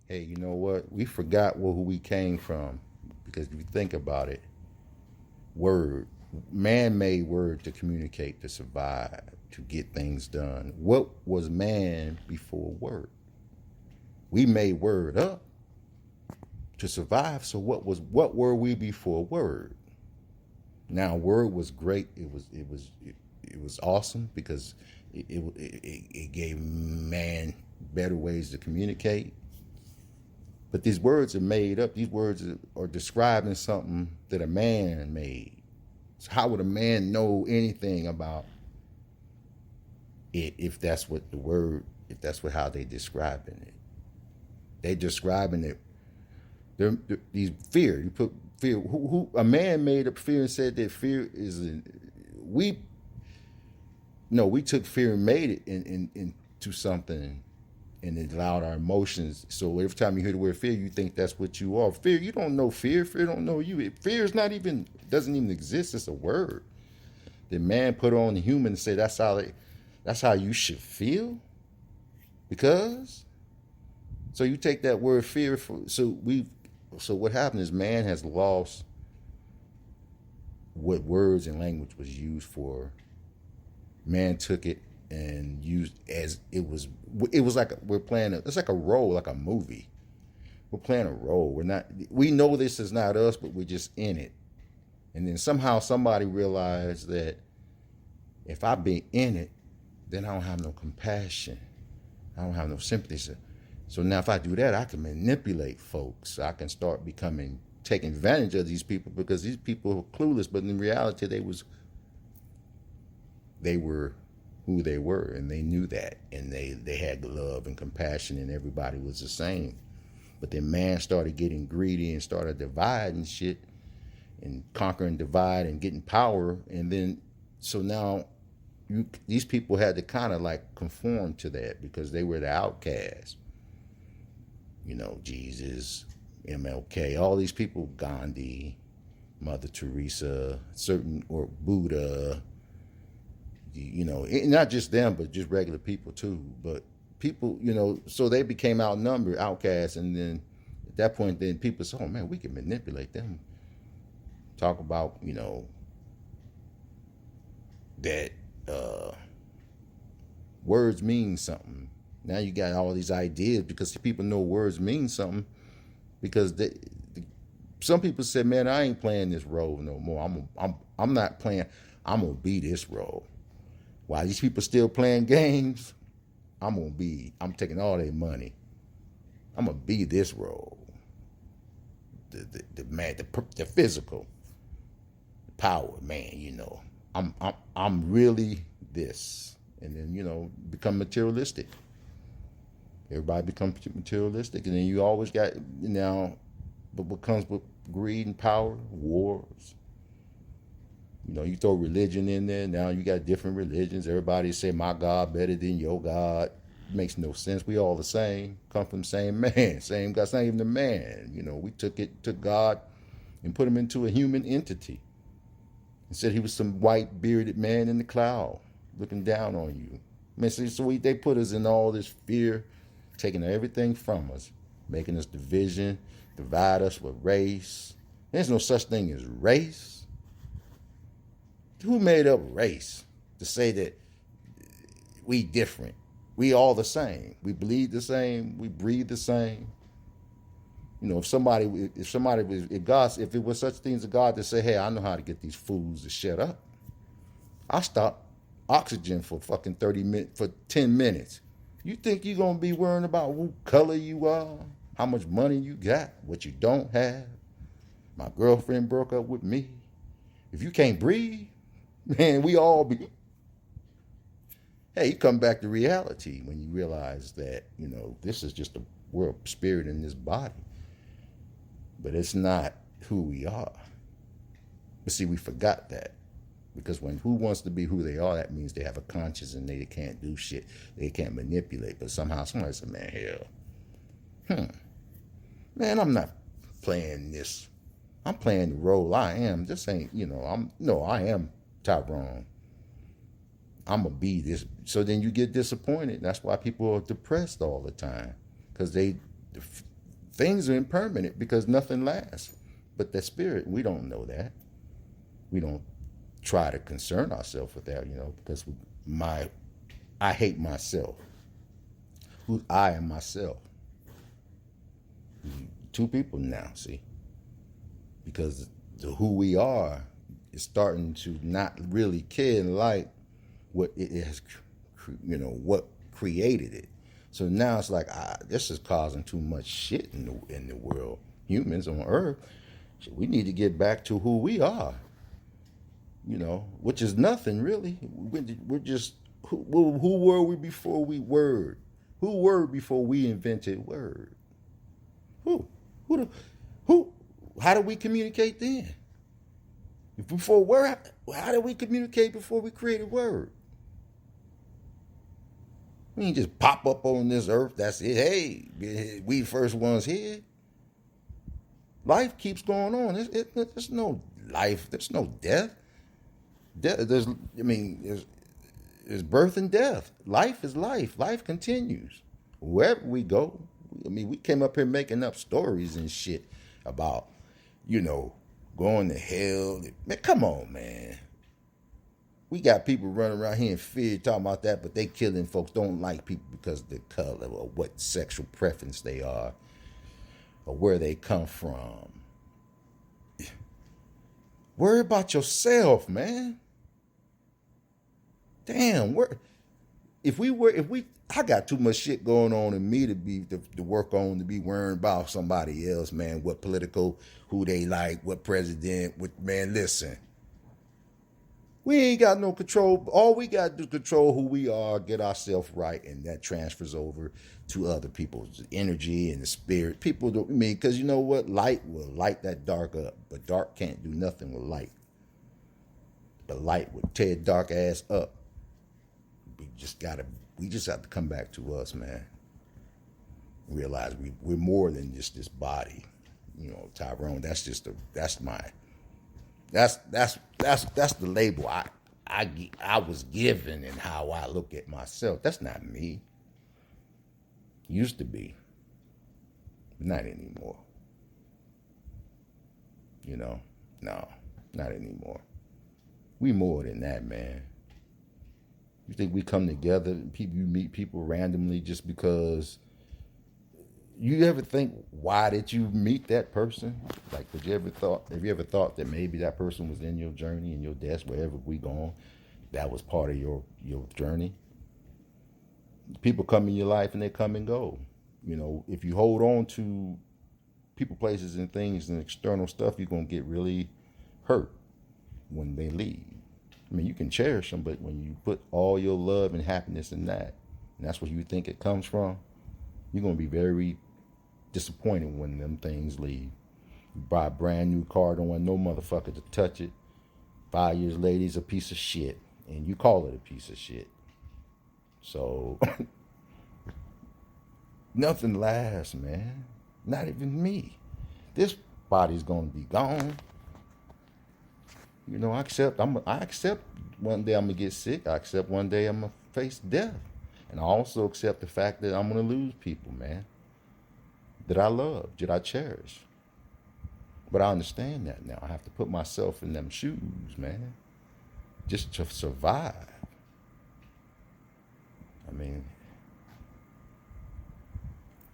Hey, you know what? We forgot who we came from because if you think about it, word, man made word to communicate, to survive, to get things done. What was man before word? We made word up to survive. So what were we before word? Now word was great. It was awesome because it gave man better ways to communicate. But these words are made up. These words are describing something that a man made. So how would a man know anything about it if that's what the word, if that's what how they describing it? They describing it. These fear. You put fear. A man made up fear and said that fear is we. No, we took fear and made it into something and it allowed our emotions. So every time you hear the word fear, you think that's what you are. Fear, you don't know fear. Fear don't know you. Fear is not even doesn't even exist. It's a word that man put on the human and say that's how you should feel. Because so you take that word fear for so what happened is man has lost what words and language was used for. Man took it and used as it was like we're playing it's like a role, like a movie. We're playing a role. We know this is not us, but we're just in it. And then somehow somebody realized that if I be in it, then I don't have no compassion. I don't have no sympathy. So now if I do that, I can manipulate folks. I can start taking advantage of these people because these people are clueless, but in reality they were who they were and they knew that and they had love and compassion and everybody was the same. But then man started getting greedy and started dividing shit and conquering divide and getting power. And then so now these people had to kind of like conform to that because they were the outcasts. You know, Jesus, MLK, all these people, Gandhi, Mother Teresa, or Buddha, you know, not just them, but just regular people too. But people, you know, so they became outnumbered, outcasts, and then at that point, then people said, "Oh man, we can manipulate them." Talk about, you know, that words mean something. Now you got all these ideas because people know words mean something. Because some people said, "Man, I ain't playing this role no more. I'm not playing. I'm gonna be this role." While these people still playing games, I'm taking all their money. I'm gonna be this role. The man, the physical power, man. You know, I'm really this, and then you know become materialistic. Everybody becomes materialistic, and then you always got now. But what comes with greed and power, wars. You know, you throw religion in there. Now you got different religions. Everybody say my God better than your God. It makes no sense. We all the same. Come from the same man. Same God. It's not even the man. You know, we took God and put him into a human entity. And said he was some white bearded man in the cloud looking down on you. Man, so they put us in all this fear, taking everything from us, making us divide us with race. There's no such thing as race. Who made up race to say that we different? We all the same. We bleed the same. We breathe the same. You know, if it was such things as God to say, "Hey, I know how to get these fools to shut up," I stop oxygen for fucking 30 minutes for 10 minutes. You think you're gonna be worrying about what color you are, how much money you got, what you don't have? My girlfriend broke up with me. If you can't breathe, man, we all be. Hey, you come back to reality when you realize that, you know, this is just a world spirit in this body. But it's not who we are. But see, we forgot that. Because when who wants to be who they are, that means they have a conscience and they can't do shit. They can't manipulate. But somehow somebody said, "Man, hell. Man, I'm not playing this. I'm playing the role I am. This ain't, you know, I am Tyrone. I'm going to be this." So then you get disappointed. That's why people are depressed all the time. Because things are impermanent because nothing lasts. But the spirit, we don't know that. We don't try to concern ourselves with that, because I hate myself. Who I am myself. Two people now, see. Because who we are is starting to not really care and like what it has, what created it. So now it's like, this is causing too much shit in the world. Humans on Earth, so we need to get back to who we are. Which is nothing really. We're just who were we before we word? Who were before we invented word? Who? How did we communicate then? Before word, how did we communicate before we created word? We ain't just pop up on this earth. That's it. Hey, we first ones here. Life keeps going on. There's no life. There's no death. There's birth and death. Life is life. Life continues. Wherever we go. We came up here making up stories and shit about, going to hell. Man, come on, man. We got people running around here in fear talking about that, but they killing folks, don't like people because of their color or what sexual preference they are or where they come from. Worry about yourself, man. Damn, I got too much shit going on in me to work on, to be worrying about somebody else, man. What political, who they like, what president, man, listen. We ain't got no control. All we got to do is control who we are, get ourselves right, and that transfers over to other people's energy and the spirit. People don't, because you know what? Light will light that dark up, but dark can't do nothing with light. The light will tear dark ass up. We just have to come back to us, man. Realize we're more than just this body. Tyrone, that's the label I was given and how I look at myself. That's not me. Used to be. Not anymore. No, not anymore. We more than that, man. You think we come together and you meet people randomly just because you ever think, why did you meet that person? Like, have you ever thought that maybe that person was in your journey, in your desk, wherever we gone, that was part of your journey? People come in your life and they come and go. If you hold on to people, places, and things and external stuff, you're going to get really hurt when they leave. You can cherish them, but when you put all your love and happiness in that, and that's what you think it comes from, you're going to be very disappointed when them things leave. You buy a brand new car, don't want no motherfucker to touch it. 5 years later, it's a piece of shit, and you call it a piece of shit. So, nothing lasts, man. Not even me. This body's going to be gone. I accept one day I'm going to get sick. I accept one day I'm going to face death. And I also accept the fact that I'm going to lose people, man, that I love, that I cherish. But I understand that now. I have to put myself in them shoes, man, just to survive. I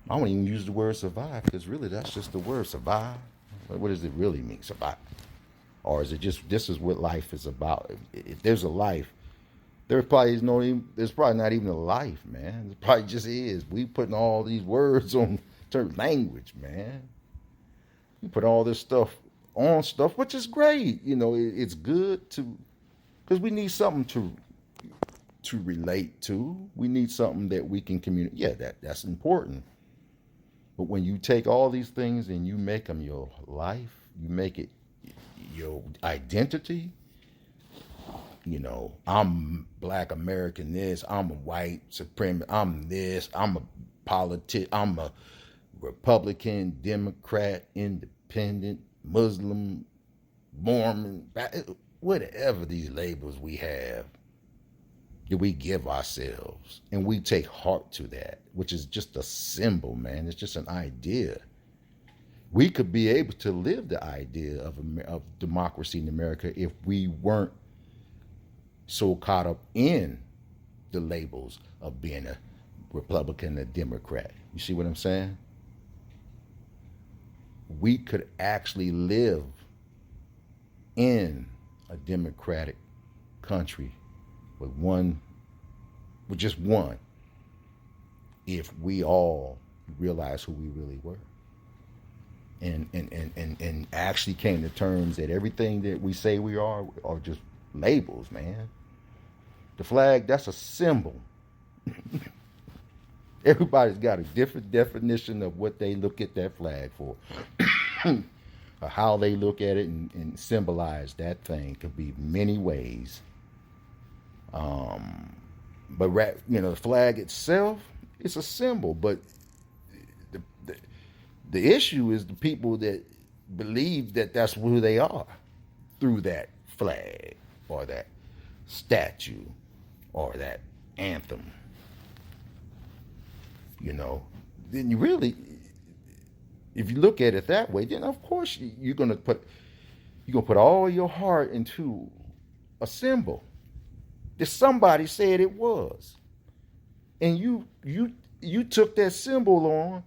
don't even use the word survive because really that's just the word survive. What does it really mean, survive? Or is it just, this is what life is about? If there's a life, there's probably not even a life, man. It probably just is. We putting all these words on certain language, man. You put all this stuff on stuff, which is great. It's good because we need something to relate to. We need something that we can communicate. Yeah, that's important. But when you take all these things and you make them your life, you make it your identity. I'm Black American this, I'm a white supremacist, I'm this, I'm a I'm a Republican, Democrat, Independent, Muslim, Mormon, whatever these labels we have that we give ourselves. And we take heart to that, which is just a symbol, man. It's just an idea. We could be able to live the idea of democracy in America if we weren't so caught up in the labels of being a Republican, a Democrat. You see what I'm saying? We could actually live in a democratic country with just one, if we all realize who we really were. And actually came to terms that everything that we say we are just labels, man. The flag, that's a symbol. Everybody's got a different definition of what they look at that flag for. Or how they look at it and symbolize that thing could be many ways. But the flag itself, it's a symbol. But the issue is the people that believe that that's who they are through that flag or that statue or that anthem. Then you really, if you look at it that way, then of course you're gonna put all your heart into a symbol that somebody said it was, and you took that symbol on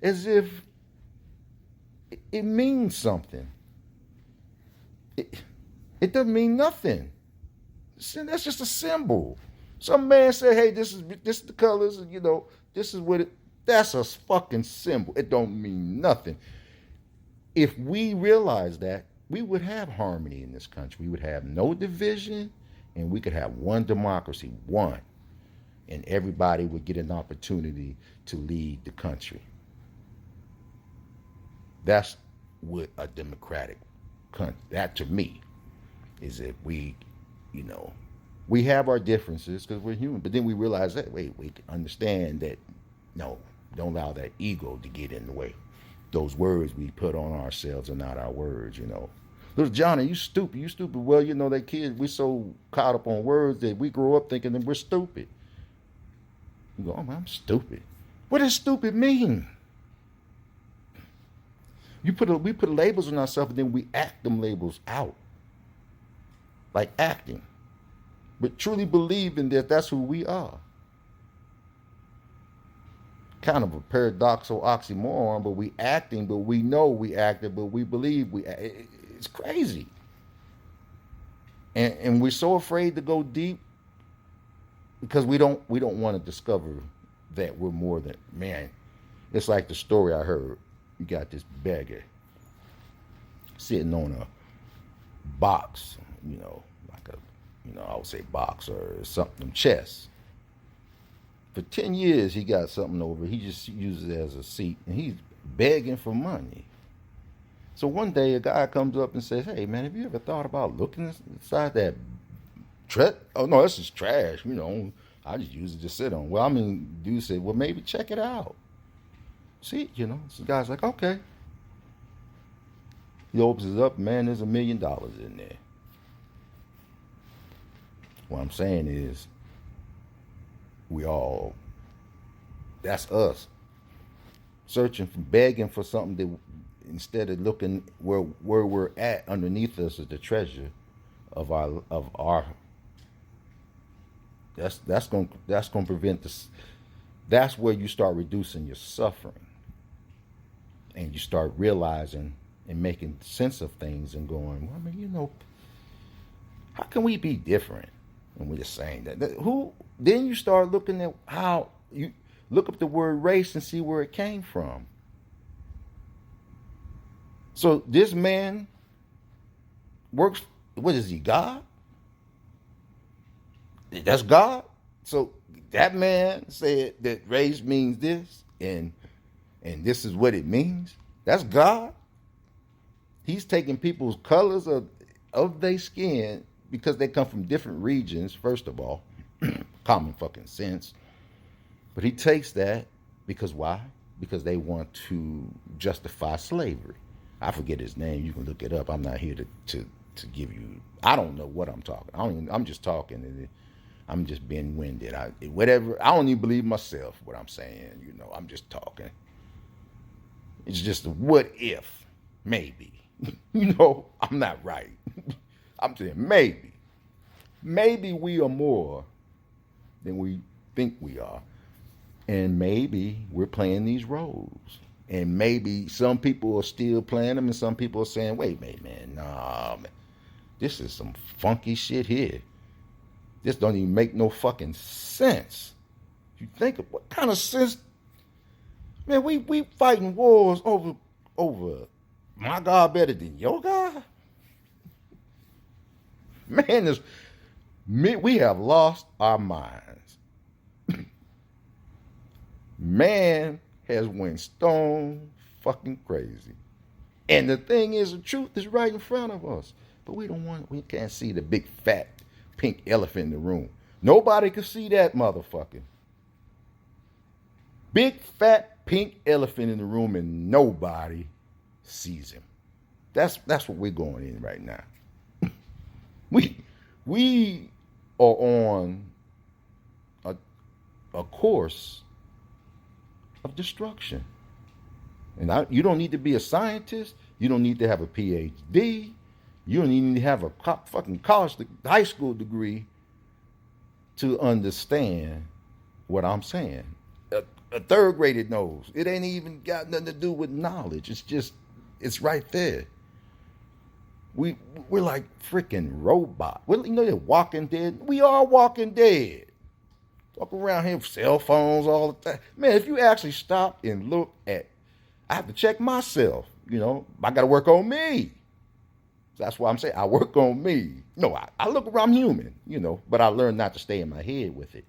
as if it means something. It doesn't mean nothing. That's just a symbol. Some man said, "Hey, this is the colors, and this is what it." That's a fucking symbol. It don't mean nothing. If we realized that, we would have harmony in this country. We would have no division, and we could have one democracy, one, and everybody would get an opportunity to lead the country. That's what a democratic country. That to me is if we have our differences because we're human, but then we realize that we can understand that. No, don't allow that ego to get in the way. Those words we put on ourselves are not our words, Little Johnny, you stupid, you stupid. Well, that kids, we're so caught up on words that we grow up thinking that we're stupid. You go, oh man, I'm stupid. What does stupid mean? We put labels on ourselves and then we act them labels out. Like acting. But truly believing that that's who we are. Kind of a paradoxical oxymoron, but we acting, but we know we acted, but we believe it's crazy. And we're so afraid to go deep because we don't want to discover that we're more than man. It's like the story I heard. You got this beggar sitting on a box, like I would say box or something, chest. For 10 years, he got something over. He just uses it as a seat, and he's begging for money. So one day, a guy comes up and says, "Hey, man, have you ever thought about looking inside that oh, no, this is trash. I just use it to sit on." Well, dude said, "Well, maybe check it out. See, so the guy's like, okay." He opens it up, man, there's $1 million in there. What I'm saying is, that's us searching for, begging for something that instead of looking where we're at underneath us is the treasure of our that's going to prevent this. That's where you start reducing your suffering and you start realizing and making sense of things and going, well, how can we be different? And we're just saying that then you start looking at how you look up the word race and see where it came from. So this man works, what is he, God? That's God? So that man said that race means this and this is what it means? That's God? He's taking people's colors of their skin because they come from different regions, first of all. Common fucking sense. But he takes that because why? Because they want to justify slavery. I forget his name. You can look it up. I'm not here to give you. I don't know what I'm talking. I'm just talking. I'm just being winded. I don't even believe myself what I'm saying. I'm just talking. It's just a what if, maybe. You know, I'm not right. I'm saying maybe. Maybe we are more than we think we are. And maybe we're playing these roles. And maybe some people are still playing them and some people are saying, wait, man, nah, man. This is some funky shit here. This don't even make no fucking sense. You think of what kind of sense? Man, we fighting wars over my God better than your God? Man, we have lost our minds. Man has went stone fucking crazy. And the thing is, the truth is right in front of us. But we can't see the big fat pink elephant in the room. Nobody can see that motherfucker. Big fat pink elephant in the room and nobody sees him. That's what we're going in right now. We are on a course of destruction. And you don't need to be a scientist. You don't need to have a PhD. You don't even need to have a fucking high school degree to understand what I'm saying. A third grader knows. It ain't even got nothing to do with knowledge. It's right there. We're like freaking robots. You know they're Walking Dead? We are Walking Dead. Walk around here with cell phones all the time. Man, if you actually stop and look at, I have to check myself. You know, I got to work on me. That's why I'm saying I work on me. No, I look around, I'm human, you know, but I learned not to stay in my head with it.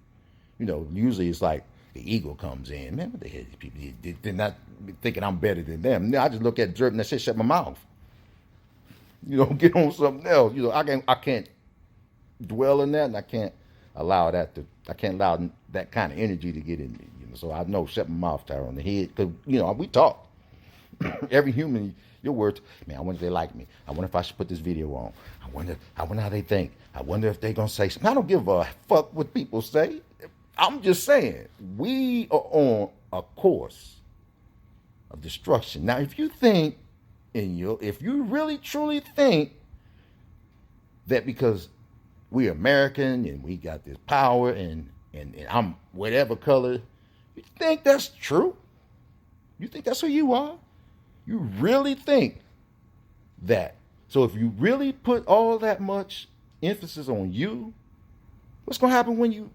You know, usually it's like the ego comes in. Man, what the hell these people? They're not thinking I'm better than them. I just look at dirt and I say, shut my mouth. You know, get on something else. You know, I can't dwell in that, and I can't allow that kind of energy to get in me. You know, so I know shut my mouth, Tyra, on the head, because you know we talk. Every human, your words, man. I wonder if they like me. I wonder if I should put this video on. I wonder how they think. I wonder if they're gonna say something. I don't give a fuck what people say. I'm just saying we are on a course of destruction. Now, if you think if you really truly think that because we're American and we got this power and I'm whatever color, you think that's true? You think that's who you are? You really think that? So if you really put all that much emphasis on you, what's gonna happen when you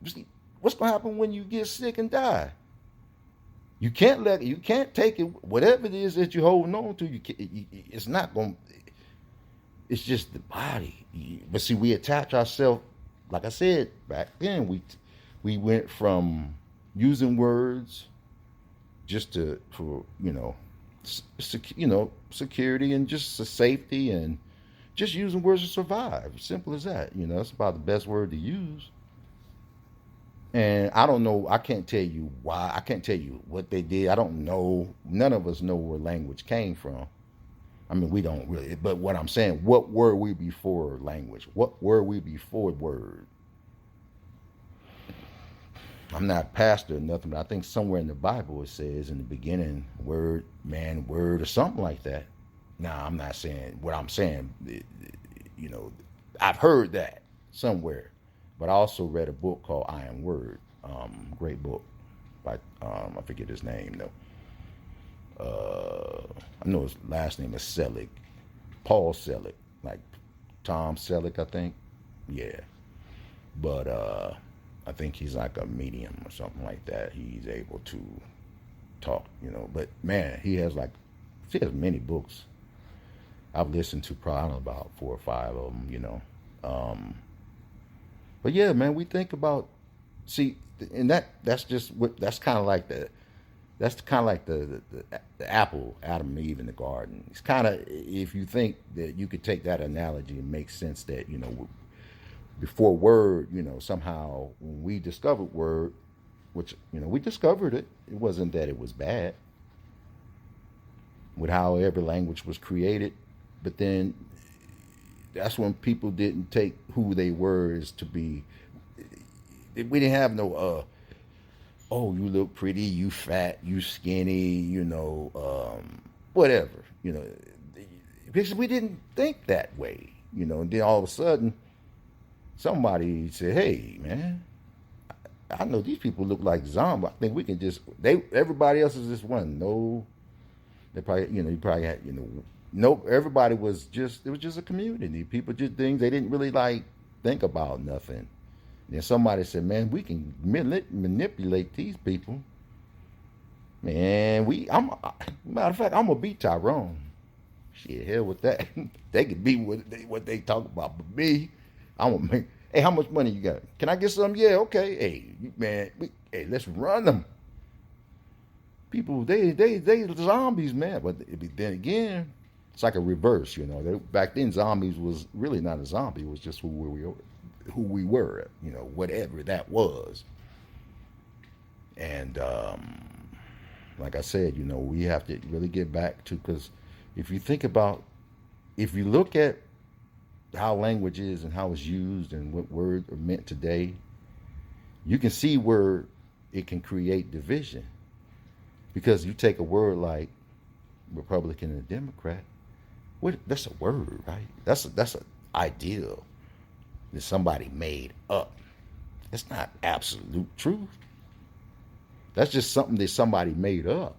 get sick and die? You can't take it, whatever it is that you're holding on to. It's not going. It's just the body. But see, we attach ourselves. Like I said back then, we went from using words just for security and just safety and just using words to survive. Simple as that. You know, it's about the best word to use. And I don't know, I can't tell you why. I can't tell you what they did. I don't know. None of us know where language came from. I mean, we don't really. But what I'm saying, what were we before language? What were we before word? I'm not a pastor or nothing, but I think somewhere in the Bible it says in the beginning, word, man, word, or something like that. Now, I'm not saying what I'm saying. You know, I've heard that somewhere. But I also read a book called I Am Word. Great book by, I forget his name though. I know his last name is Selig. Paul Selig. Like Tom Selig, I think. Yeah. But I think he's like a medium or something like that. He's able to talk, you know. But man, he has many books. I've listened to probably, I don't know, about 4 or 5 of them, you know. But yeah, man, we think about, see, and that's kind of like the apple, Adam and Eve in the garden. It's kind of, if you think that you could take that analogy and make sense that, you know, before word, you know, somehow when we discovered word, which, you know, we discovered it, it wasn't that it was bad with how every language was created, but then that's when people didn't take who they were as to be. We didn't have no, oh, you look pretty, you fat, you skinny, you know, whatever, because we didn't think that way, and then all of a sudden somebody said, hey, man, I know these people look like zombies. I think we can everybody else is just one. No, they probably, you probably had, nope, everybody was it was just a community. People just things they didn't really like think about nothing. Then somebody said, man, we can manipulate these people. Man, matter of fact, I'm gonna beat Tyrone. Shit, hell with that. They can be what they talk about, but me, I'm gonna make. Hey, how much money you got? Can I get some? Yeah, okay. Hey, man, hey, let's run them. People, they zombies, man. But then again, it's like a reverse, back then, zombies was really not a zombie. It was just who we were, whatever that was. And like I said, we have to really get back to, because if you look at how language is and how it's used and what words are meant today, you can see where it can create division. Because you take a word like Republican and Democrat, that's a word, right? That's an ideal that somebody made up. It's not absolute truth. That's just something that somebody made up.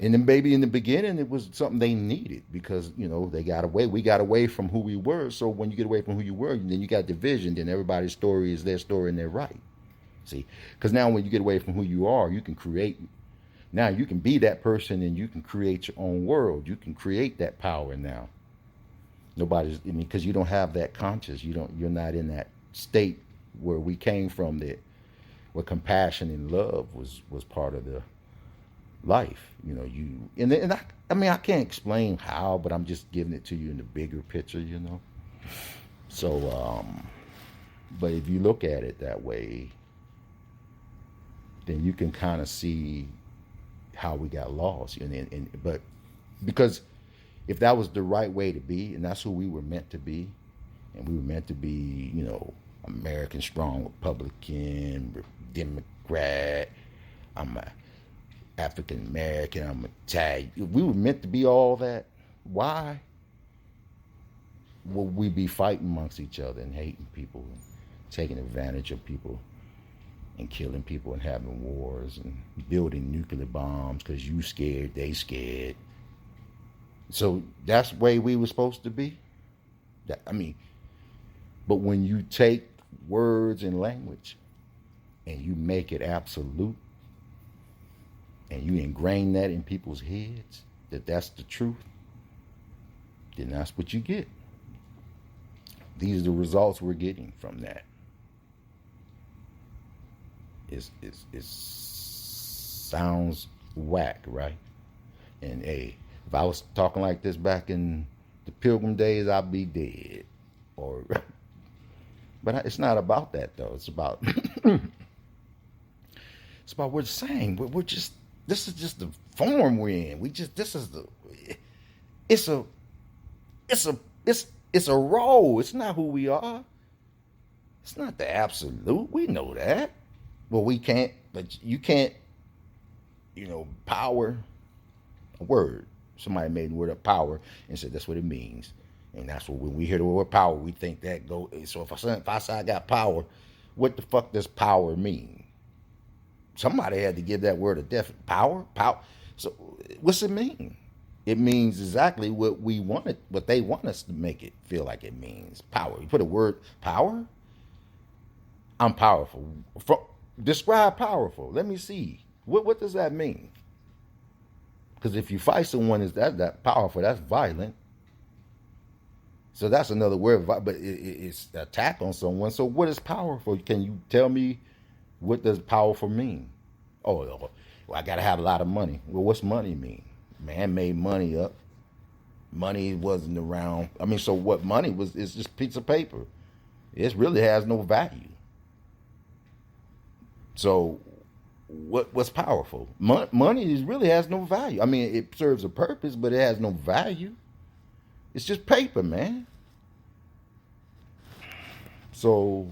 And then maybe in the beginning it was something they needed because, we got away from who we were. So when you get away from who you were, then you got division, then everybody's story is their story and they're right. See? Because now when you get away from who you are, you can be that person and you can create your own world. You can create that power now. Because you don't have that conscious. You're not in that state where we came from, where compassion and love was part of the life. I can't explain how, but I'm just giving it to you in the bigger picture, So, but if you look at it that way, then you can kind of see how we got lost. But because if that was the right way to be, and that's who we were meant to be, and we were meant to be, American strong Republican, Democrat, I'm a African American, I'm Italian. We were meant to be all that. Why would we be fighting amongst each other and hating people and taking advantage of people and killing people and having wars and building nuclear bombs because you scared, they scared? So that's the way we were supposed to be. But when you take words and language and you make it absolute and you ingrain that in people's heads, that's the truth, then that's what you get. These are the results we're getting from that. It sounds whack, right? And hey, if I was talking like this back in the Pilgrim days, I'd be dead. But it's not about that though. It's about what we're saying. This is just the form we're in. It's a role. It's not who we are. It's not the absolute. We know that. Well, you can't, power a word. Somebody made the word of power and said that's what it means. And that's what when we hear the word power, we think that go. So if I say I got power, what the fuck does power mean? Somebody had to give that word a definite power. So what's it mean? It means exactly what what they want us to make it feel like it means. Power. You put a word power. I'm powerful. Describe powerful. Let me see. What does that mean? Because if you fight someone is that powerful, that's violent. So that's another word, but it's attack on someone. So what is powerful? Can you tell me what does powerful mean? Well, I got to have a lot of money. Well, what's money mean? Man made money up. Money wasn't around. So what money was? It's just a piece of paper. It really has no value. So what's powerful? Money really has no value. It serves a purpose, but it has no value. It's just paper, man. So,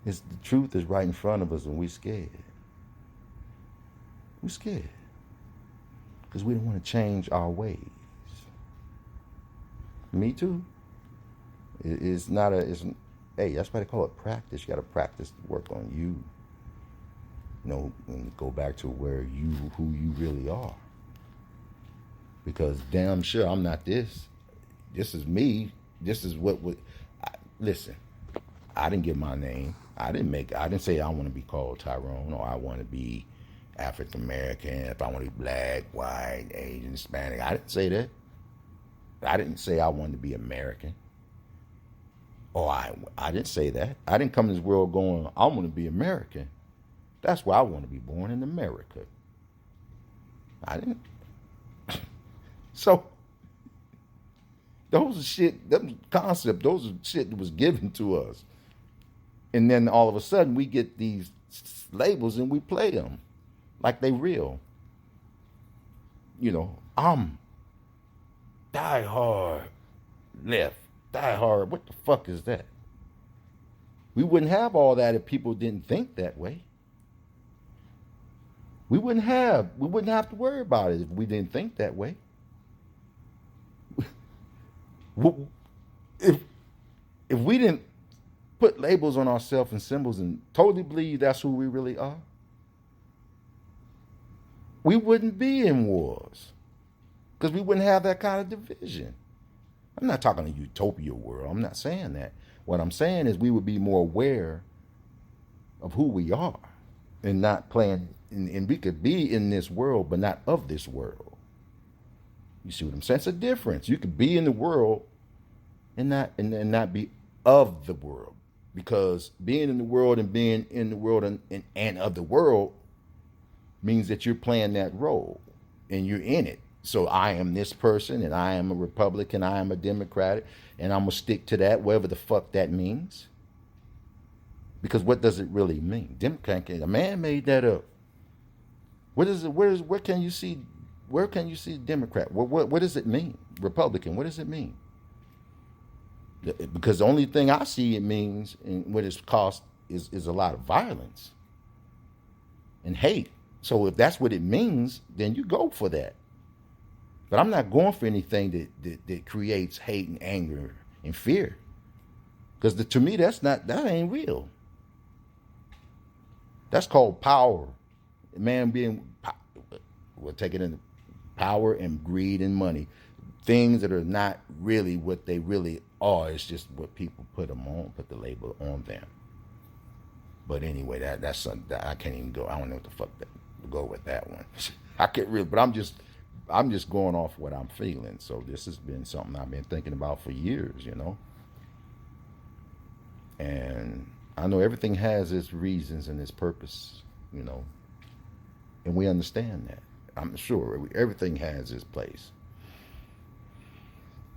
It's the truth is right in front of us, and we scared. We scared because we don't want to change our ways. Me too. It's not a. It's hey. That's why they call it practice. You got to practice to work on you. And go back to who you really are. Because damn sure I'm not this. This is me. This is what would. Listen, I didn't give my name. I didn't say I want to be called Tyrone or I want to be African American. If I want to be black, white, Asian, Hispanic, I didn't say that. I didn't say I wanted to be American. Oh, I didn't say that. I didn't come to this world going, I want to be American. That's why I want to be born in America. I didn't. So, those are shit, them concepts, those are shit that was given to us. And then all of a sudden we get these labels and we play them like they real. I'm die hard left, die hard. What the fuck is that? We wouldn't have all that if people didn't think that way. We wouldn't have to worry about it if we didn't think that way. If we didn't put labels on ourselves and symbols and totally believe that's who we really are, we wouldn't be in wars because we wouldn't have that kind of division. I'm not talking a utopia world. I'm not saying that. What I'm saying is we would be more aware of who we are and not playing. And we could be in this world, but not of this world. You see what I'm saying? It's a difference. You could be in the world and not be of the world. Because being in the world and being in the world and of the world means that you're playing that role and you're in it. So I am this person and I am a Republican, I am a Democrat, and I'm going to stick to that, whatever the fuck that means. Because what does it really mean? Democrat, a man made that up. What is it? Where can you see Democrat? What does it mean? Republican, what does it mean? Because the only thing I see it means and what it's cost is a lot of violence and hate. So if that's what it means, then you go for that. But I'm not going for anything that creates hate and anger and fear. Because to me, that ain't real. That's called power. Man we're taking in power and greed and money. Things that are not really what they really are. It's just what people put the label on them. But anyway, that's something that I can't even go. I don't know what the fuck to go with that one. I can't really, but I'm just going off what I'm feeling. So this has been something I've been thinking about for years, And I know everything has its reasons and its purpose, And we understand that. I'm sure everything has its place.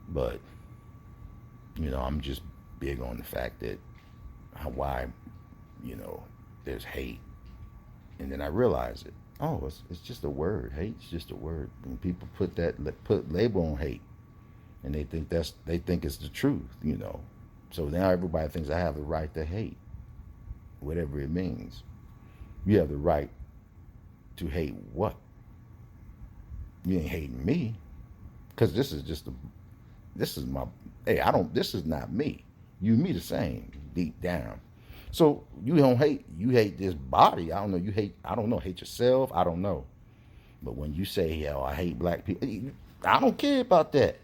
But, I'm just big on the fact that why, there's hate. And then I realize it. Oh, it's just a word. Hate's just a word. And people put label on hate. And they think it's the truth, So now everybody thinks I have the right to hate. Whatever it means. You have the right to hate what? You ain't hating me. Because this is not me. You and me the same, deep down. So you hate this body. I don't know, hate yourself. I don't know. But when you say, I hate black people, I don't care about that.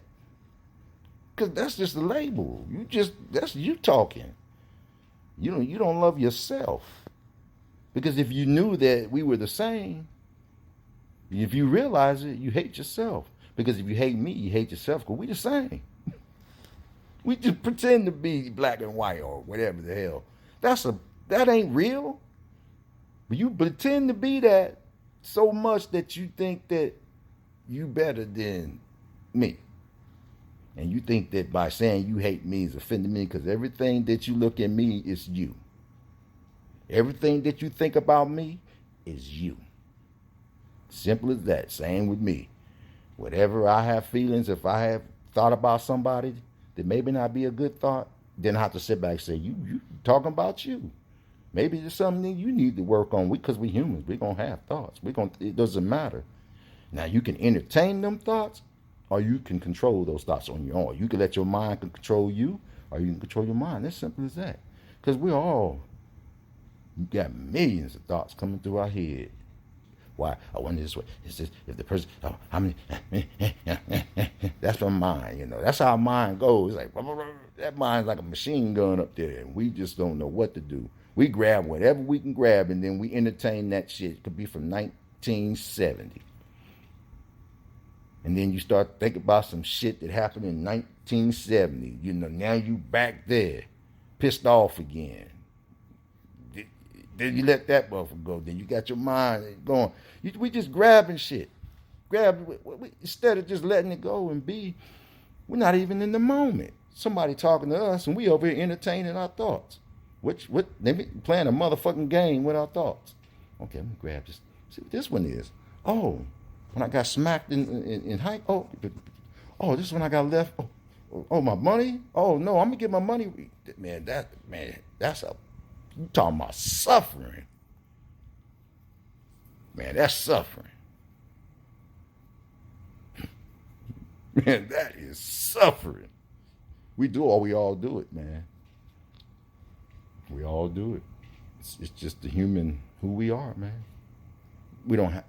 Because that's just a label. That's you talking. You don't love yourself. Because if you knew that we were the same, if you realize it, you hate yourself. Because if you hate me, you hate yourself because we the same. We just pretend to be black and white or whatever the hell. That ain't real. But you pretend to be that so much that you think that you better than me. And you think that by saying you hate me is offending me because everything that you look at me is you. Everything that you think about me is you. Simple as that. Same with me. Whatever I have feelings, if I have thought about somebody that maybe not be a good thought, then I have to sit back and say, you talking about you. Maybe there's something you need to work on. Because we humans, we're gonna have thoughts. It doesn't matter. Now you can entertain them thoughts, or you can control those thoughts on your own. You can let your mind control you, or you can control your mind. As simple as that. Because you got millions of thoughts coming through our head. Why? I wonder this way. Is this if the person? Oh, how many? That's my mind. That's how our mind goes. It's like that mind's like a machine gun up there, and we just don't know what to do. We grab whatever we can grab, and then we entertain that shit. It could be from 1970, and then you start thinking about some shit that happened in 1970. Now you back there, pissed off again. Then you let that motherfucker go. Then you got your mind going. We just grabbing shit. Instead of just letting it go and be, we're not even in the moment. Somebody talking to us, and we over here entertaining our thoughts. They be playing a motherfucking game with our thoughts. Okay, let me grab this. See what this one is. Oh, when I got smacked in hike. Oh, this is when I got left. Oh, my money. Oh no, I'm gonna get my money. Man, that's you talking about suffering. Man, that's suffering. Man, that is suffering. We all do it, man. We all do it. It's just the human who we are, man. We don't have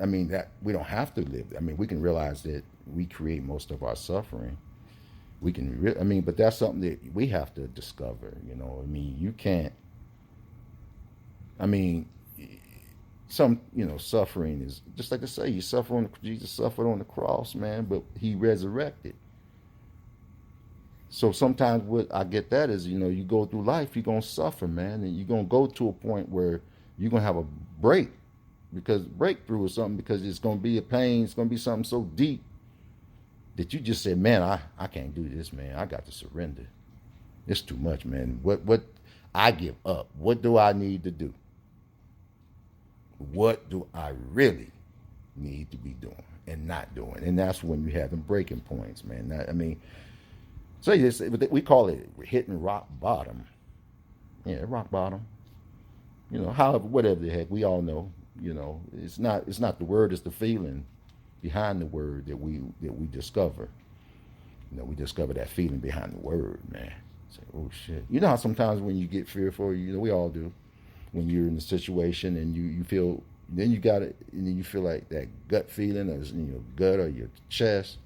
to live. We can realize that we create most of our suffering. But that's something that we have to discover. You can't. Suffering is just like they say. Jesus suffered on the cross, man, but he resurrected. So sometimes what I get that is, you go through life, you're gonna suffer, man, and you're gonna go to a point where you're gonna have a breakthrough or something, because it's gonna be a pain. It's gonna be something so deep that you just say, man, I can't do this, man. I got to surrender. It's too much, man. What I give up. What do I need to do? What do I really need to be doing and not doing? And that's when you have them breaking points, man. We call it hitting rock bottom. Yeah, rock bottom. However, whatever the heck, we all know. It's not the word, it's the feeling behind the word that we discover. We discover that feeling behind the word, man. Say, oh shit. You know how sometimes when you get fearful, we all do. When you're in a situation and you feel, then you got it, and then you feel like that gut feeling or in your gut or your chest,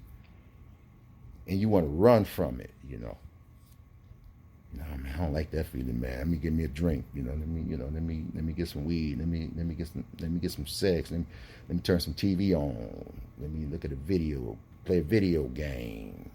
and you want to run from it, man, I don't like that feeling, man. Let me give me a drink, let me get some weed, let me get some sex, let me turn some TV on, let me look at a video, play a video game,